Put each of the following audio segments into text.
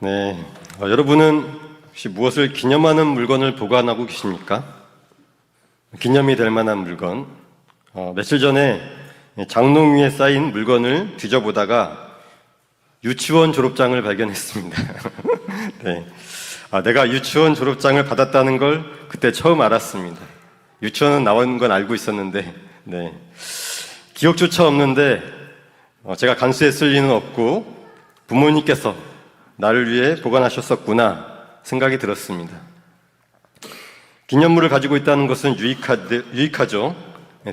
네, 여러분은 혹시 무엇을 기념하는 물건을 보관하고 계십니까? 기념이 될 만한 물건. 며칠 전에 장롱 위에 쌓인 물건을 뒤져보다가 유치원 졸업장을 발견했습니다. 네, 내가 유치원 졸업장을 받았다는 걸 그때 처음 알았습니다. 유치원은 나온 건 알고 있었는데, 네, 기억조차 없는데 제가 간수했을 리는 없고 부모님께서 나를 위해 보관하셨었구나 생각이 들었습니다. 기념물을 가지고 있다는 것은 유익하죠.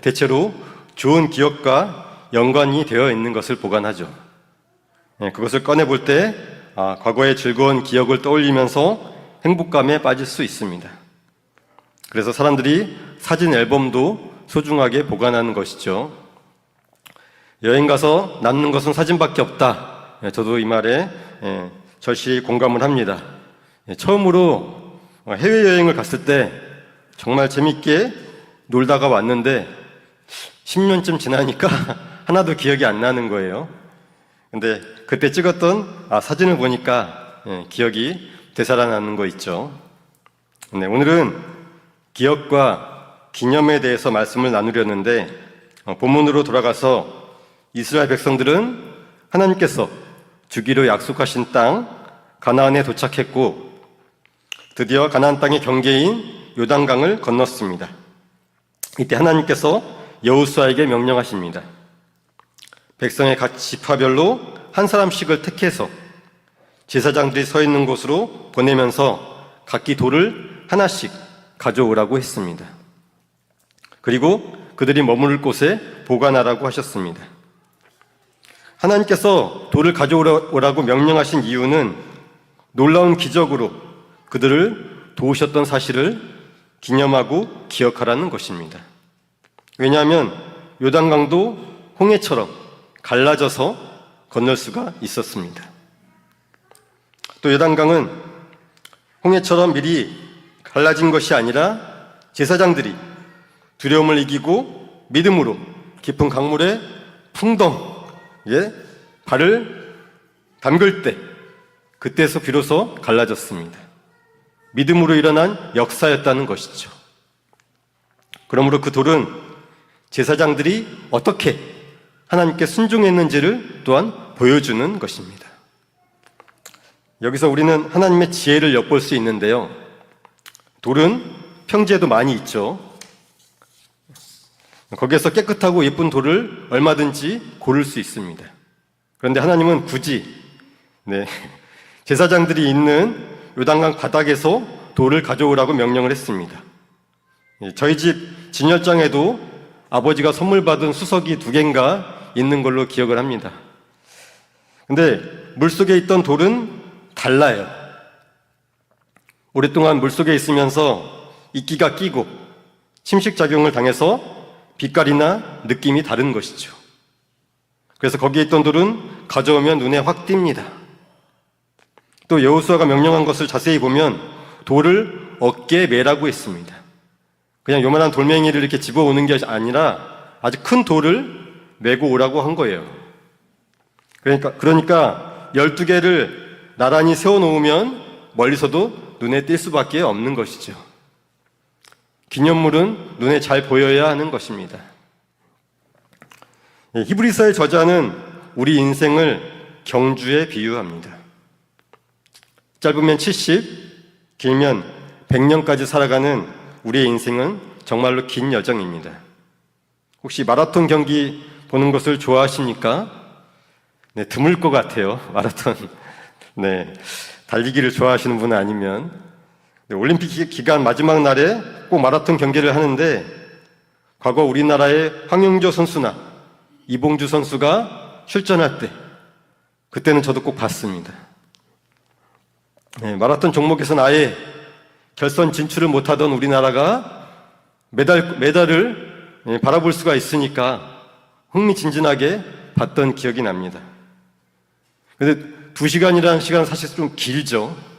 대체로 좋은 기억과 연관이 되어 있는 것을 보관하죠. 그것을 꺼내볼 때 과거의 즐거운 기억을 떠올리면서 행복감에 빠질 수 있습니다. 그래서 사람들이 사진 앨범도 소중하게 보관하는 것이죠. 여행 가서 남는 것은 사진밖에 없다. 저도 이 말에 절실히 공감을 합니다. 처음으로 해외여행을 갔을 때 정말 재밌게 놀다가 왔는데 10년쯤 지나니까 하나도 기억이 안 나는 거예요. 근데 그때 찍었던 사진을 보니까 기억이 되살아나는 거 있죠. 네, 오늘은 기억과 기념에 대해서 말씀을 나누려는데 본문으로 돌아가서 이스라엘 백성들은 하나님께서 주기로 약속하신 땅 가나안에 도착했고 드디어 가나안 땅의 경계인 요단강을 건넜습니다. 이때 하나님께서 여호수아에게 명령하십니다. 백성의 각 지파별로 한 사람씩을 택해서 제사장들이 서 있는 곳으로 보내면서 각기 돌을 하나씩 가져오라고 했습니다. 그리고 그들이 머무를 곳에 보관하라고 하셨습니다. 하나님께서 돌을 가져오라고 명령하신 이유는 놀라운 기적으로 그들을 도우셨던 사실을 기념하고 기억하라는 것입니다. 왜냐하면 요단강도 홍해처럼 갈라져서 건널 수가 있었습니다. 또 요단강은 홍해처럼 미리 갈라진 것이 아니라 제사장들이 두려움을 이기고 믿음으로 깊은 강물에 풍덩 발을 담글 때 그때서 비로소 갈라졌습니다. 믿음으로 일어난 역사였다는 것이죠. 그러므로 그 돌은 제사장들이 어떻게 하나님께 순종했는지를 또한 보여주는 것입니다. 여기서 우리는 하나님의 지혜를 엿볼 수 있는데요. 돌은 평지에도 많이 있죠. 거기에서 깨끗하고 예쁜 돌을 얼마든지 고를 수 있습니다. 그런데 하나님은 굳이 제사장들이 있는 요단강 바닥에서 돌을 가져오라고 명령을 했습니다. 저희 집 진열장에도 아버지가 선물 받은 수석이 2개인가 있는 걸로 기억을 합니다. 근데 물속에 있던 돌은 달라요. 오랫동안 물속에 있으면서 이끼가 끼고 침식작용을 당해서 빛깔이나 느낌이 다른 것이죠. 그래서 거기에 있던 돌은 가져오면 눈에 확 띕니다. 또 여호수아가 명령한 것을 자세히 보면 돌을 어깨에 매라고 했습니다. 그냥 요만한 돌멩이를 이렇게 집어오는 게 아니라 아주 큰 돌을 메고 오라고 한 거예요. 그러니까 12개를 나란히 세워놓으면 멀리서도 눈에 띌 수밖에 없는 것이죠. 기념물은 눈에 잘 보여야 하는 것입니다. 히브리서의 저자는 우리 인생을 경주에 비유합니다. 짧으면 70, 길면 100년까지 살아가는 우리의 인생은 정말로 긴 여정입니다. 혹시 마라톤 경기 보는 것을 좋아하십니까? 네, 드물 것 같아요. 마라톤. 네, 달리기를 좋아하시는 분은 아니면. 올림픽 기간 마지막 날에 꼭 마라톤 경기를 하는데 과거 우리나라의 황영조 선수나 이봉주 선수가 출전할 때 그때는 저도 꼭 봤습니다. 마라톤 종목에서는 아예 결선 진출을 못하던 우리나라가 메달을 바라볼 수가 있으니까 흥미진진하게 봤던 기억이 납니다. 근데 2시간이라는 시간은 사실 좀 길죠.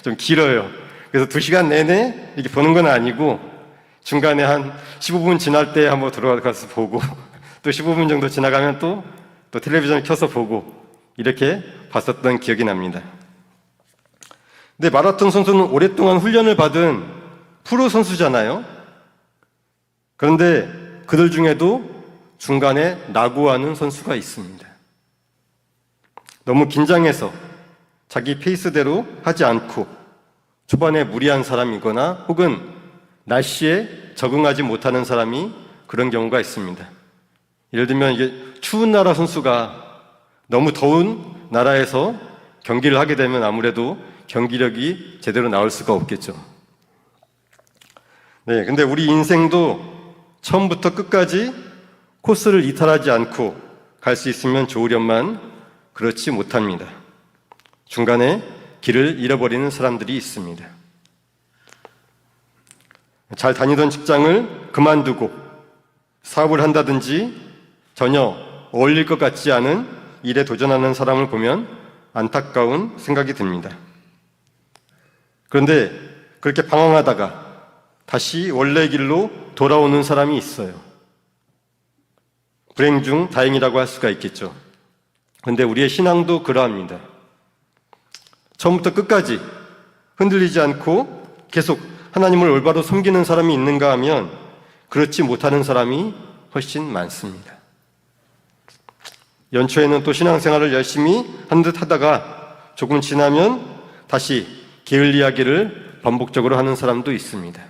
좀 길어요. 그래서 2시간 내내 이렇게 보는 건 아니고 중간에 한 15분 지날 때 한번 들어가서 보고 또 15분 정도 지나가면 또 텔레비전을 켜서 보고 이렇게 봤었던 기억이 납니다. 근데 마라톤 선수는 오랫동안 훈련을 받은 프로 선수잖아요. 그런데 그들 중에도 중간에 낙오하는 선수가 있습니다. 너무 긴장해서 자기 페이스대로 하지 않고 초반에 무리한 사람이거나 혹은 날씨에 적응하지 못하는 사람이 그런 경우가 있습니다. 예를 들면 이게 추운 나라 선수가 너무 더운 나라에서 경기를 하게 되면 아무래도 경기력이 제대로 나올 수가 없겠죠. 네, 근데 우리 인생도 처음부터 끝까지 코스를 이탈하지 않고 갈 수 있으면 좋으련만 그렇지 못합니다. 중간에 길을 잃어버리는 사람들이 있습니다. 잘 다니던 직장을 그만두고 사업을 한다든지 전혀 어울릴 것 같지 않은 일에 도전하는 사람을 보면 안타까운 생각이 듭니다. 그런데 그렇게 방황하다가 다시 원래 길로 돌아오는 사람이 있어요. 불행 중 다행이라고 할 수가 있겠죠. 그런데 우리의 신앙도 그러합니다. 처음부터 끝까지 흔들리지 않고 계속 하나님을 올바로 섬기는 사람이 있는가 하면 그렇지 못하는 사람이 훨씬 많습니다. 연초에는 또 신앙생활을 열심히 한 듯 하다가 조금 지나면 다시 게을리하기를 반복적으로 하는 사람도 있습니다.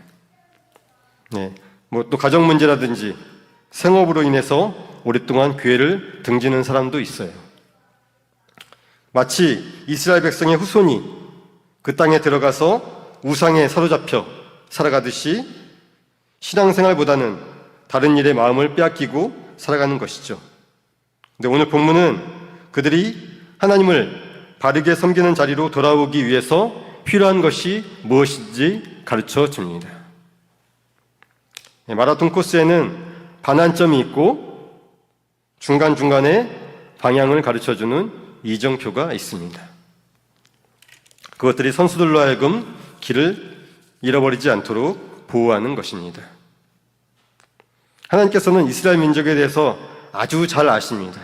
네, 또 가정 문제라든지 생업으로 인해서 오랫동안 교회를 등지는 사람도 있어요. 마치 이스라엘 백성의 후손이 그 땅에 들어가서 우상에 사로잡혀 살아가듯이 신앙생활보다는 다른 일에 마음을 빼앗기고 살아가는 것이죠. 근데 오늘 본문은 그들이 하나님을 바르게 섬기는 자리로 돌아오기 위해서 필요한 것이 무엇인지 가르쳐 줍니다. 마라톤 코스에는 반환점이 있고 중간중간에 방향을 가르쳐주는 이정표가 있습니다. 그것들이 선수들로 하여금 길을 잃어버리지 않도록 보호하는 것입니다. 하나님께서는 이스라엘 민족에 대해서 아주 잘 아십니다.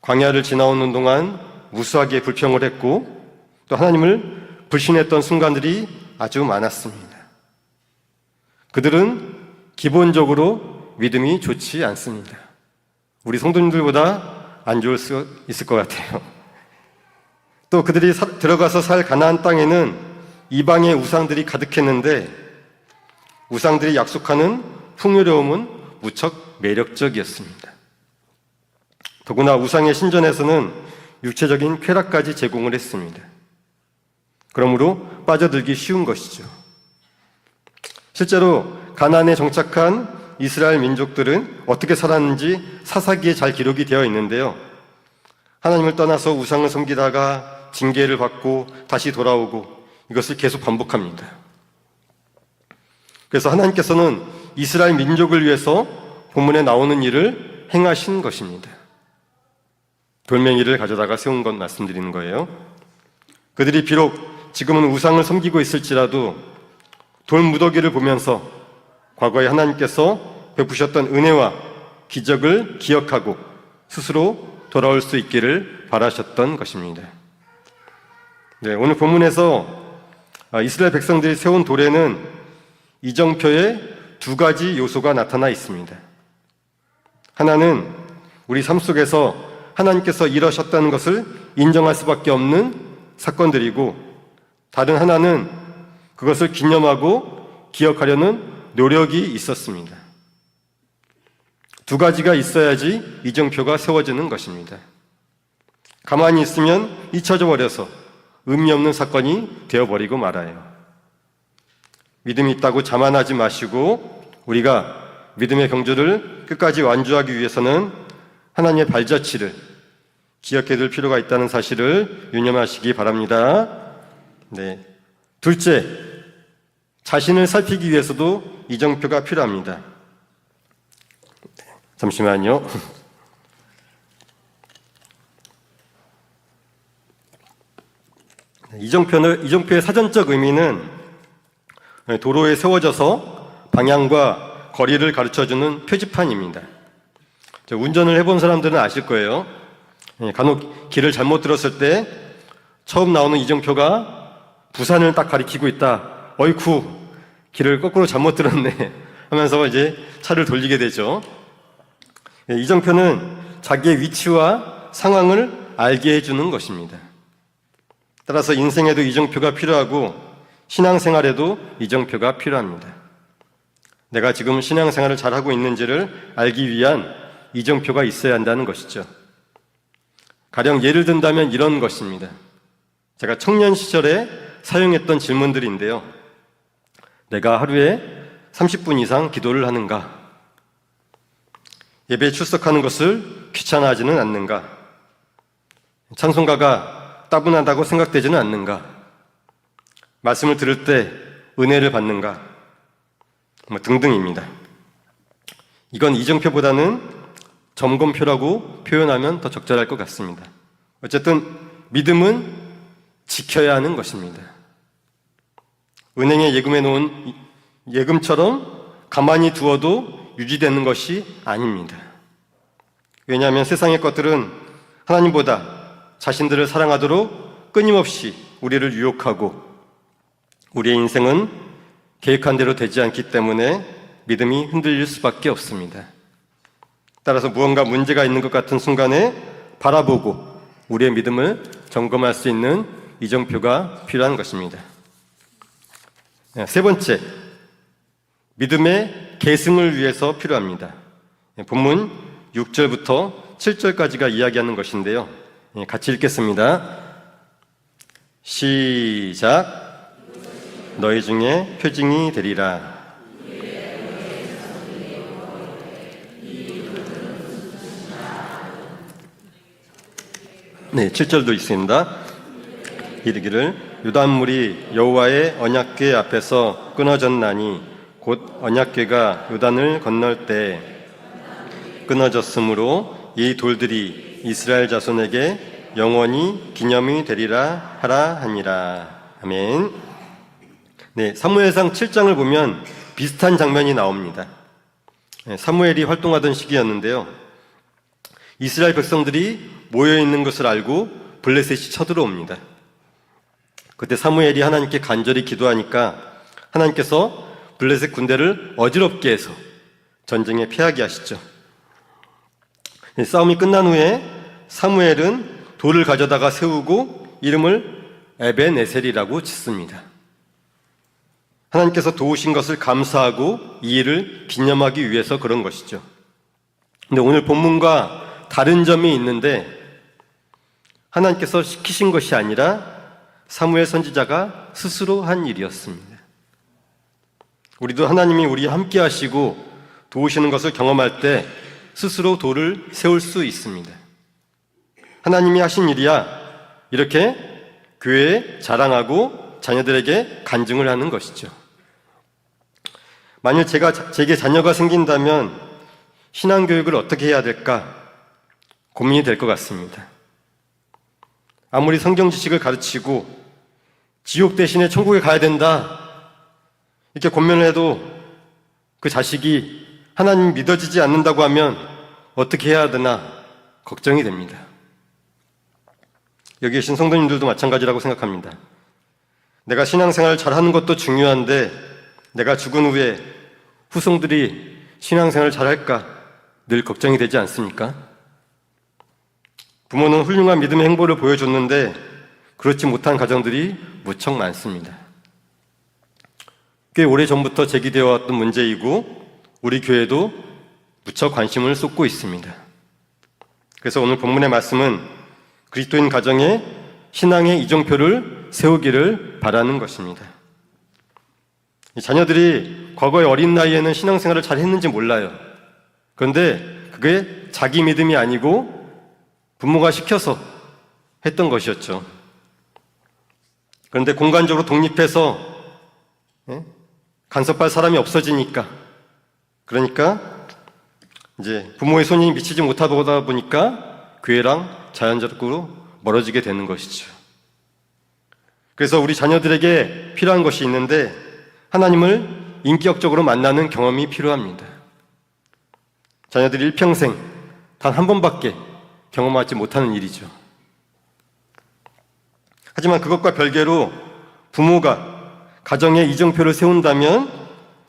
광야를 지나오는 동안 무수하게 불평을 했고 또 하나님을 불신했던 순간들이 아주 많았습니다. 그들은 기본적으로 믿음이 좋지 않습니다. 우리 성도님들보다 안 좋을 수 있을 것 같아요. 또 그들이 들어가서 살 가나안 땅에는 이방의 우상들이 가득했는데 우상들이 약속하는 풍요로움은 무척 매력적이었습니다. 더구나 우상의 신전에서는 육체적인 쾌락까지 제공을 했습니다. 그러므로 빠져들기 쉬운 것이죠. 실제로 가나안에 정착한 이스라엘 민족들은 어떻게 살았는지 사사기에 잘 기록이 되어 있는데요. 하나님을 떠나서 우상을 섬기다가 징계를 받고 다시 돌아오고 이것을 계속 반복합니다. 그래서 하나님께서는 이스라엘 민족을 위해서 본문에 나오는 일을 행하신 것입니다. 돌멩이를 가져다가 세운 것 말씀드리는 거예요. 그들이 비록 지금은 우상을 섬기고 있을지라도 돌무더기를 보면서 과거에 하나님께서 베푸셨던 은혜와 기적을 기억하고 스스로 돌아올 수 있기를 바라셨던 것입니다. 네, 오늘 본문에서 이스라엘 백성들이 세운 돌에는 이정표의 두 가지 요소가 나타나 있습니다. 하나는 우리 삶 속에서 하나님께서 일하셨다는 것을 인정할 수밖에 없는 사건들이고 다른 하나는 그것을 기념하고 기억하려는 노력이 있었습니다. 두 가지가 있어야지 이정표가 세워지는 것입니다. 가만히 있으면 잊혀져 버려서 의미 없는 사건이 되어버리고 말아요. 믿음이 있다고 자만하지 마시고 우리가 믿음의 경주를 끝까지 완주하기 위해서는 하나님의 발자취를 기억해둘 필요가 있다는 사실을 유념하시기 바랍니다. 네. 둘째, 자신을 살피기 위해서도 이정표가 필요합니다. 잠시만요. 이정표의 사전적 의미는 도로에 세워져서 방향과 거리를 가르쳐주는 표지판입니다. 운전을 해본 사람들은 아실 거예요. 간혹 길을 잘못 들었을 때 처음 나오는 이정표가 부산을 딱 가리키고 있다. 어이쿠, 길을 거꾸로 잘못 들었네 하면서 이제 차를 돌리게 되죠. 이정표는 자기의 위치와 상황을 알게 해주는 것입니다. 따라서 인생에도 이정표가 필요하고 신앙생활에도 이정표가 필요합니다. 내가 지금 신앙생활을 잘하고 있는지를 알기 위한 이정표가 있어야 한다는 것이죠. 가령 예를 든다면 이런 것입니다. 제가 청년 시절에 사용했던 질문들인데요. 내가 하루에 30분 이상 기도를 하는가? 예배에 출석하는 것을 귀찮아하지는 않는가? 찬송가가 따분하다고 생각되지는 않는가? 말씀을 들을 때 은혜를 받는가? 등등입니다. 이건 이정표보다는 점검표라고 표현하면 더 적절할 것 같습니다. 어쨌든 믿음은 지켜야 하는 것입니다. 은행에 예금해 놓은 예금처럼 가만히 두어도 유지되는 것이 아닙니다. 왜냐하면 세상의 것들은 하나님보다 자신들을 사랑하도록 끊임없이 우리를 유혹하고 우리의 인생은 계획한 대로 되지 않기 때문에 믿음이 흔들릴 수밖에 없습니다. 따라서 무언가 문제가 있는 것 같은 순간에 바라보고 우리의 믿음을 점검할 수 있는 이정표가 필요한 것입니다. 세 번째, 믿음의 계승을 위해서 필요합니다. 본문 6절부터 7절까지가 이야기하는 것인데요. 같이 읽겠습니다. 시작. 너희 중에 표징이 되리라. 네, 7절도 있습니다. 이르기를 요단물이 여호와의 언약궤 앞에서 끊어졌나니 곧 언약궤가 요단을 건널 때 끊어졌으므로 이 돌들이 이스라엘 자손에게 영원히 기념이 되리라 하라 하니라. 아멘. 네, 사무엘상 7장을 보면 비슷한 장면이 나옵니다. 사무엘이 활동하던 시기였는데요. 이스라엘 백성들이 모여있는 것을 알고 블레셋이 쳐들어옵니다. 그때 사무엘이 하나님께 간절히 기도하니까 하나님께서 블레셋 군대를 어지럽게 해서 전쟁에 패하게 하시죠. 싸움이 끝난 후에 사무엘은 돌을 가져다가 세우고 이름을 에벤에셀이라고 짓습니다. 하나님께서 도우신 것을 감사하고 이 일을 기념하기 위해서 그런 것이죠. 근데 오늘 본문과 다른 점이 있는데 하나님께서 시키신 것이 아니라 사무엘 선지자가 스스로 한 일이었습니다. 우리도 하나님이 우리와 함께 하시고 도우시는 것을 경험할 때 스스로 돌을 세울 수 있습니다. 하나님이 하신 일이야 이렇게 교회에 자랑하고 자녀들에게 간증을 하는 것이죠. 만일 제게 자녀가 생긴다면 신앙교육을 어떻게 해야 될까 고민이 될 것 같습니다. 아무리 성경 지식을 가르치고 지옥 대신에 천국에 가야 된다 이렇게 권면을 해도 그 자식이 하나님 믿어지지 않는다고 하면 어떻게 해야 되나 걱정이 됩니다. 여기 계신 성도님들도 마찬가지라고 생각합니다. 내가 신앙생활을 잘하는 것도 중요한데 내가 죽은 후에 후손들이 신앙생활을 잘할까 늘 걱정이 되지 않습니까? 부모는 훌륭한 믿음의 행보를 보여줬는데 그렇지 못한 가정들이 무척 많습니다. 꽤 오래전부터 제기되어 왔던 문제이고 우리 교회도 무척 관심을 쏟고 있습니다. 그래서 오늘 본문의 말씀은 그리스도인 가정에 신앙의 이정표를 세우기를 바라는 것입니다. 자녀들이 과거의 어린 나이에는 신앙생활을 잘 했는지 몰라요. 그런데 그게 자기 믿음이 아니고 부모가 시켜서 했던 것이었죠. 그런데 공간적으로 독립해서 간섭할 사람이 없어지니까 그러니까 이제 부모의 손이 미치지 못하다 보니까 교회랑 자연적으로 멀어지게 되는 것이죠. 그래서 우리 자녀들에게 필요한 것이 있는데 하나님을 인격적으로 만나는 경험이 필요합니다. 자녀들이 일평생 단 한 번밖에 경험하지 못하는 일이죠. 하지만 그것과 별개로 부모가 가정에 이정표를 세운다면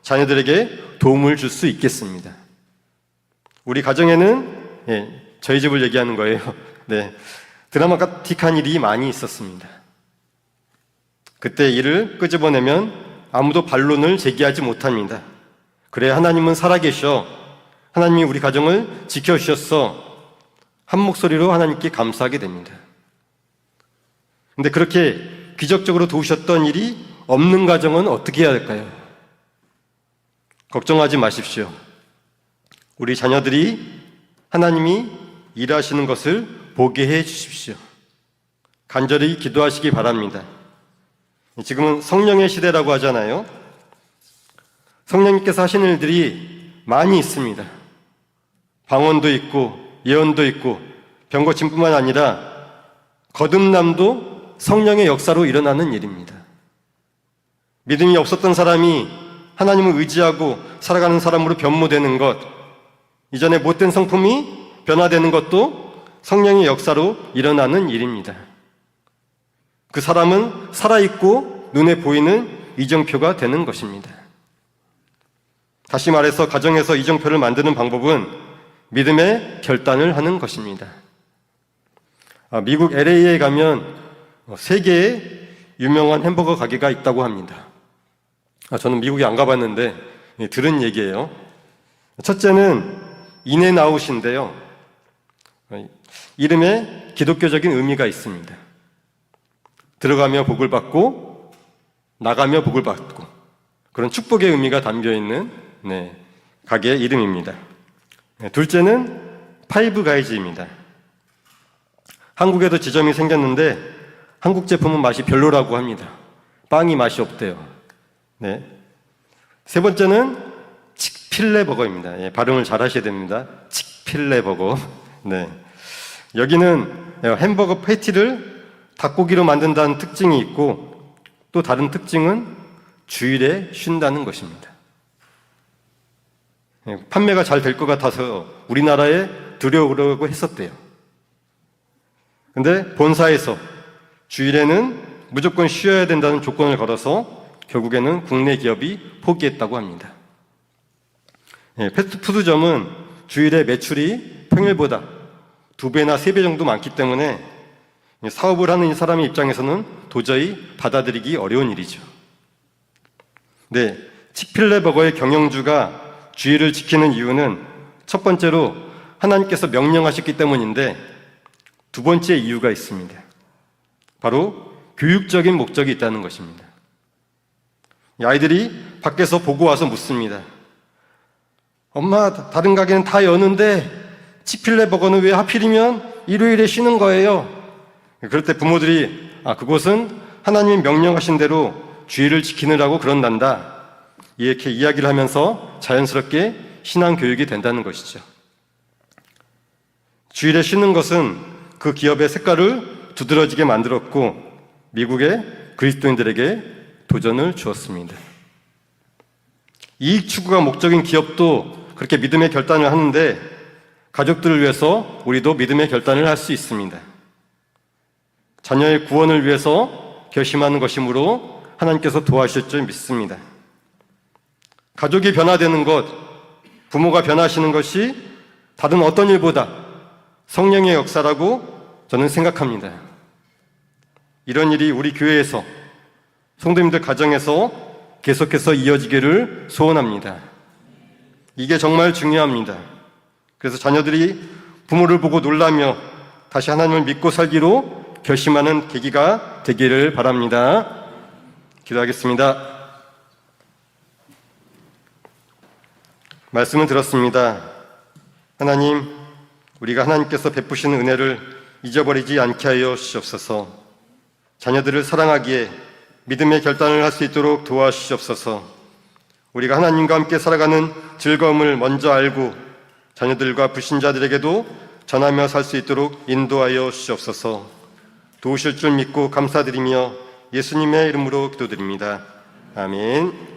자녀들에게 도움을 줄 수 있겠습니다. 우리 가정에는 저희 집을 얘기하는 거예요. 드라마틱한 일이 많이 있었습니다. 그때 일을 끄집어내면 아무도 반론을 제기하지 못합니다. 그래, 하나님은 살아계셔. 하나님이 우리 가정을 지켜주셨어. 한 목소리로 하나님께 감사하게 됩니다. 근데 그렇게 기적적으로 도우셨던 일이 없는 가정은 어떻게 해야 할까요? 걱정하지 마십시오. 우리 자녀들이 하나님이 일하시는 것을 보게 해 주십시오. 간절히 기도하시기 바랍니다. 지금은 성령의 시대라고 하잖아요. 성령님께서 하시는 일들이 많이 있습니다. 방언도 있고 예언도 있고 병고침뿐만 아니라 거듭남도 성령의 역사로 일어나는 일입니다. 믿음이 없었던 사람이 하나님을 의지하고 살아가는 사람으로 변모되는 것, 이전에 못된 성품이 변화되는 것도 성령의 역사로 일어나는 일입니다. 그 사람은 살아있고 눈에 보이는 이정표가 되는 것입니다. 다시 말해서 가정에서 이정표를 만드는 방법은 믿음의 결단을 하는 것입니다. 미국 LA에 가면 3개의 유명한 햄버거 가게가 있다고 합니다. 저는 미국에 안 가봤는데 들은 얘기예요. 첫째는 인앤아웃인데요. 이름에 기독교적인 의미가 있습니다. 들어가며 복을 받고 나가며 복을 받고 그런 축복의 의미가 담겨있는 가게의 이름입니다. 둘째는 파이브 가이즈입니다. 한국에도 지점이 생겼는데 한국 제품은 맛이 별로라고 합니다. 빵이 맛이 없대요. 세 번째는 칙필레 버거입니다. 발음을 잘 하셔야 됩니다. 칙필레 버거. 여기는 햄버거 패티를 닭고기로 만든다는 특징이 있고 또 다른 특징은 주일에 쉰다는 것입니다. 판매가 잘 될 것 같아서 우리나라에 들여오려고 했었대요. 근데 본사에서 주일에는 무조건 쉬어야 된다는 조건을 걸어서 결국에는 국내 기업이 포기했다고 합니다. 패스트푸드점은 주일에 매출이 평일보다 2배나 3배 정도 많기 때문에 사업을 하는 사람의 입장에서는 도저히 받아들이기 어려운 일이죠. 칙필레 버거의 경영주가 주일을 지키는 이유는 첫 번째로 하나님께서 명령하셨기 때문인데 두 번째 이유가 있습니다. 바로 교육적인 목적이 있다는 것입니다. 아이들이 밖에서 보고 와서 묻습니다. 엄마, 다른 가게는 다 여는데 칙필레 버거는 왜 하필이면 일요일에 쉬는 거예요? 그럴 때 부모들이 그것은 하나님이 명령하신 대로 주일을 지키느라고 그런단다. 이렇게 이야기를 하면서 자연스럽게 신앙 교육이 된다는 것이죠. 주일에 쉬는 것은 그 기업의 색깔을 두드러지게 만들었고 미국의 그리스도인들에게 도전을 주었습니다. 이익 추구가 목적인 기업도 그렇게 믿음의 결단을 하는데 가족들을 위해서 우리도 믿음의 결단을 할 수 있습니다. 자녀의 구원을 위해서 결심하는 것이므로 하나님께서 도와주실 줄 믿습니다. 가족이 변화되는 것, 부모가 변화하시는 것이 다른 어떤 일보다 성령의 역사라고 저는 생각합니다. 이런 일이 우리 교회에서 성도님들 가정에서 계속해서 이어지기를 소원합니다. 이게 정말 중요합니다. 그래서 자녀들이 부모를 보고 놀라며 다시 하나님을 믿고 살기로 결심하는 계기가 되기를 바랍니다. 기도하겠습니다. 말씀을 들었습니다. 하나님, 우리가 하나님께서 베푸시는 은혜를 잊어버리지 않게 하여 주시옵소서. 자녀들을 사랑하기에 믿음의 결단을 할 수 있도록 도와주시옵소서. 우리가 하나님과 함께 살아가는 즐거움을 먼저 알고 자녀들과 불신자들에게도 전하며 살 수 있도록 인도하여 주시옵소서. 도우실 줄 믿고 감사드리며 예수님의 이름으로 기도드립니다. 아멘.